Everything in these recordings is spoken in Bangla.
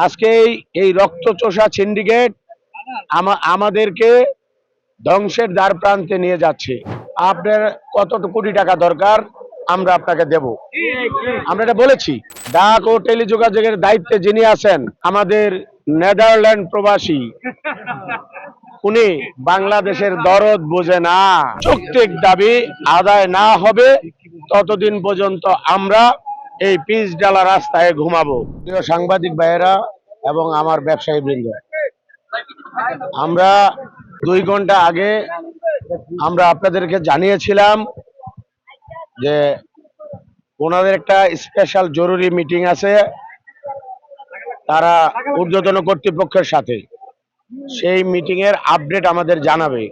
আজকে এই রক্তচোষা সিন্ডিকেট আমাদেরকে ধ্বংসের দ্বার প্রান্তে নিয়ে যাচ্ছে। আপনার কত কোটি টাকা দরকার আমরা আপনাকে দেব, আমরা এটা বলেছি। ডাক ও টেলিযোগাযোগের দায়িত্বে যিনি আছেন আমাদের নেদারল্যান্ড প্রবাসী, উনি বাংলাদেশের দরদ বোঝে না। যৌক্তিক দাবি আদায় না হবে ততদিন পর্যন্ত আমরা এই পিচ ডালা রাস্তায় ঘুমাবো। প্রিয় সাংবাদিক ভাইয়েরা এবং আমার ব্যবসায়ী বৃন্দ, আমরা 2 ঘন্টা আগে আমরা আপনাদেরকে জানিয়েছিলাম যে ওনাদের একটা স্পেশাল জরুরি মিটিং আছে তারা ঊর্ধ্বতন কর্তৃপক্ষের সাথে, সেই মিটিং এর আপডেট আমাদের জানাবে।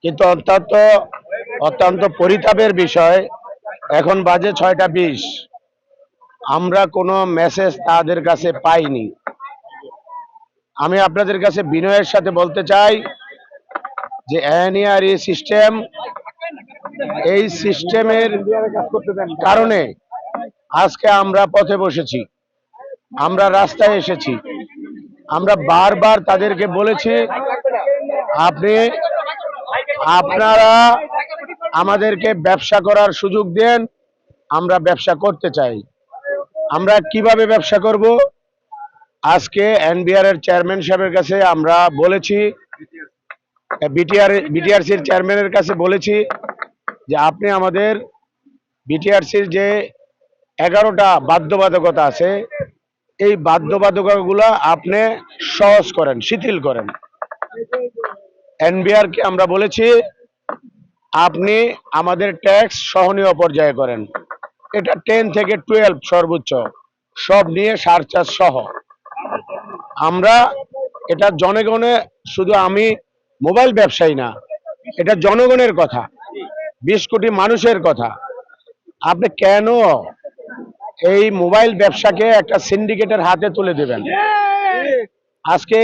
কিন্তু অত্যন্ত পরিতাপের বিষয়, এখন বাজে 6টা 20, আমরা কোনো মেসেজ তাদের কাছে পাইনি। আমি আপনাদের কাছে বিনয়ের সাথে বলতে চাই যে এনইআরই সিস্টেম, এই সিস্টেমের কারণে আজকে আমরা পথে বসেছি, আমরা রাস্তায় এসেছি। আমরা বারবার তাদেরকে বলেছি আপনারা আমাদেরকে ব্যবসা করার সুযোগ দেন, আমরা ব্যবসা করতে চাই। আমরা কিভাবে ব্যবসা করব? আজকে এনবিআর এর চেয়ারম্যান সাহেবের কাছে আমরা বলেছি, বিটিআরসির চেয়ারম্যানের কাছে বলেছি যে আপনি আমাদের বিটিআরসির যে 11টা বাধ্যবাধকতা আছে, এই বাধ্যবাধকতাগুলো আপনি সহজ করেন, শিথিল করেন। এনবিআর কে আমরা বলেছি আপনি আমাদের ট্যাক্স সহনীয় পর্যায়ে করেন, এটা 10 থেকে 12 সর্বোচ্চ, সব নিয়ে সারচার্জ সহ। আমরা এটা জনগণে, শুধু আমি মোবাইল ব্যবসায়ী না, এটা জনগণের কথা, 20 কোটি মানুষের কথা। আপনি কেন এই মোবাইল ব্যবসাকে একটা সিন্ডিকেটের হাতে তুলে দেবেন? আজকে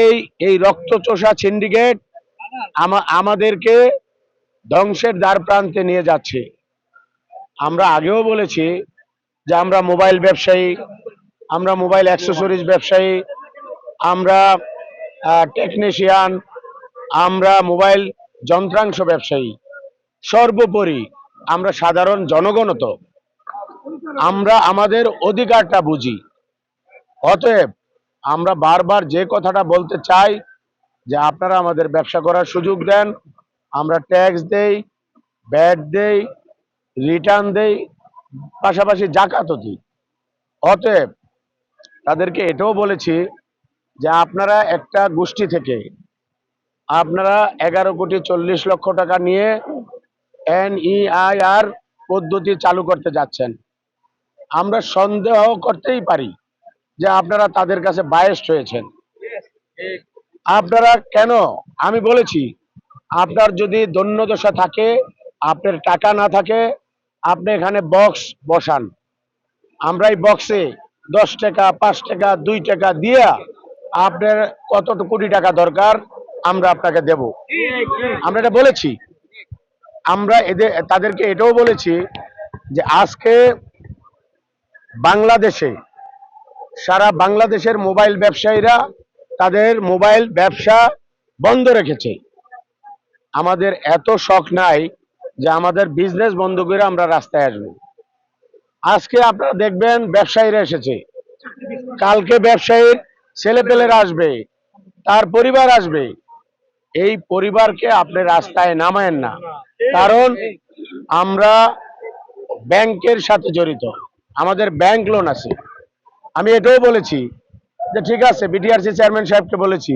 এই রক্তচোষা সিন্ডিকেট আমাদেরকে ধ্বংসের দ্বার প্রান্তে নিয়ে যাচ্ছে। আমরা আগেও বলেছি যে আমরা মোবাইল ব্যবসায়ী, আমরা মোবাইল অ্যাক্সেসরিজ ব্যবসায়ী, আমরা টেকনিশিয়ান, আমরা মোবাইল যন্ত্রাংশ ব্যবসায়ী, সর্বোপরি আমরা সাধারণ জনগণত, আমরা আমাদের অধিকারটা বুঝি। অতএব আমরা বারবার যে কথাটা বলতে চাই যে আপনারা আমাদের ব্যবসা করার সুযোগ দেন, আমরা ট্যাক্স দেই, ভ্যাট দেই, রিটার্ন দেই, পাশাপাশি জাকাতও দিই। অতএব তাদেরকে এটাও বলেছি যে আপনারা একটা গোষ্ঠী থেকে আপনারা 11,40,00,000 টাকা নিয়ে এনইআইআর পদ্ধতি চালু করতে যাচ্ছেন। আমরা সন্দেহ করতেই পারি যে আপনারা তাদের কাছে বায়াসড হয়েছেন। আপনারা কেন? আমি বলেছি আপনার যদি দৈন্যদশা থাকে, আপনার টাকা না থাকে, আপনি এখানে বক্স বসান, আমরা এই বক্সে 10 টাকা, 5 টাকা, 2 টাকা দিয়ে আপনার কত কোটি টাকা দরকার আমরা আপনাকে দেব, আমরা এটা বলেছি। আমরা তাদেরকে এটাও বলেছি যে আজকে বাংলাদেশে, সারা বাংলাদেশের মোবাইল ব্যবসায়ীরা তাদের মোবাইল ব্যবসা বন্ধ রেখেছে। আমাদের এত শখ নাই যে আমাদের বিজনেস বন্ধ করে আমরা রাস্তায় আসবো। আজকে আপনারা দেখবেন ব্যবসায়ীরা এসেছে, কালকে ব্যবসায়ীর ছেলেপেলেরা আসবে, তার পরিবার আসবে। এই পরিবারকে আপনি রাস্তায় নামায়েন না, কারণ আমরা ব্যাংকের সাথে জড়িত, আমাদের ব্যাংক লোন আছে। আমি এটাও বলেছি যে ঠিক আছে, বিটিআরসি চেয়ারম্যান সাহেবকে বলেছি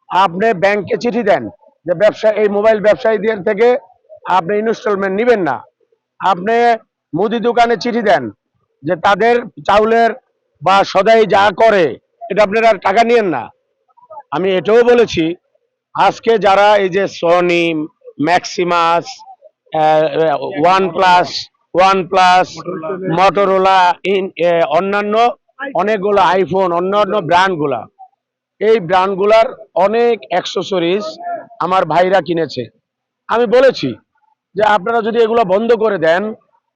আপনি ব্যাংকে চিঠি দেন যে ব্যবসা, এই মোবাইল ব্যবসায়ীদের থেকে আপনি ইনস্টলমেন্ট নেবেন না। আপনি মুদি দোকানে চিঠি দেন যে তাদের চাউলের বা সদাই যা করে এটা আপনারা টাকা নিয়েন না। আমি এটাও বলেছি আজকে যারা এই যে Sony, Maximus, one plus, Motorola, অন্যান্য অনেকগুলো আইফোন, অন্যান্য ব্র্যান্ডগুলা, এই ব্র্যান্ডগুলার অনেক অ্যাক্সেসরিজ আমার ভাইরা কিনেছে। আমি বলেছি যে আপনারা যদি এগুলো বন্ধ করে দেন,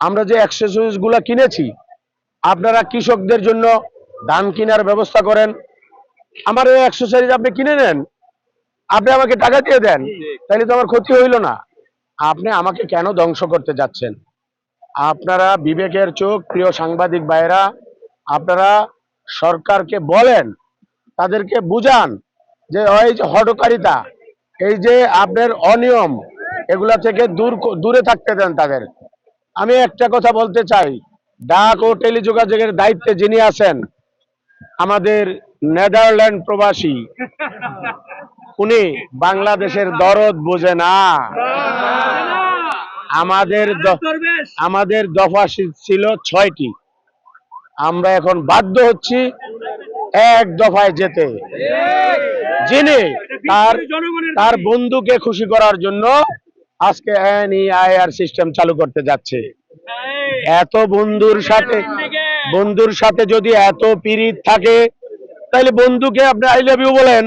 আমরা যে অ্যাক্সেসরিজগুলো কিনেছি আপনারা কৃষকদের জন্য ধান কেনার ব্যবস্থা করেন। আমার এই এক্সারসাইজ আপনি কিনে নেন, আপনি আমাকে টাকা দিয়ে দেন, তাহলে তো আমার ক্ষতি হইল না। আপনি আমাকে কেন ধ্বংস করতে যাচ্ছেন? আপনারা বিবেকের চোখ, প্রিয় সাংবাদিক ভাইরা, আপনারা সরকারকে বলেন, তাদেরকে বুঝান যে ওই যে হঠকারিতা, এই যে আপনার অনিয়ম, এগুলা থেকে দূরে থাকতে দেন তাদের। আমি একটা কথা বলতে চাই, ডাক ও টেলিযোগাযোগের দায়িত্বে যিনি আছেন, আমাদের নেদারল্যান্ড প্রবাসী, উনি বাংলাদেশের দরদ বোঝে না। আমাদের দফা ছিল 6টি, আমরা এখন বাধ্য হচ্ছি এক দফায় যেতে। যিনি তার বন্ধুকে খুশি করার জন্য আজকে এনইআইআর সিস্টেম চালু করতে যাচ্ছে। এত বন্ধুর সাথে যদি এত পিরিত থাকে, তাহলে বন্ধুকে আপনি আই লাভ ইউ বলেন,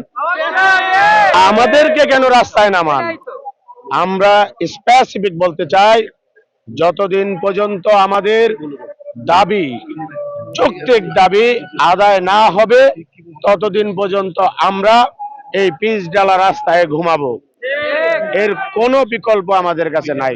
আমাদেরকে কেন রাস্তায় নামান? আমরা স্পেসিফিক বলতে চাই, যতদিন পর্যন্ত আমাদের দাবি, যৌক্তিক দাবি আদায় না হবে, ততদিন পর্যন্ত আমরা এই পিচ ডালা রাস্তায় ঘুমাবো। এর কোনো বিকল্প আমাদের কাছে নাই।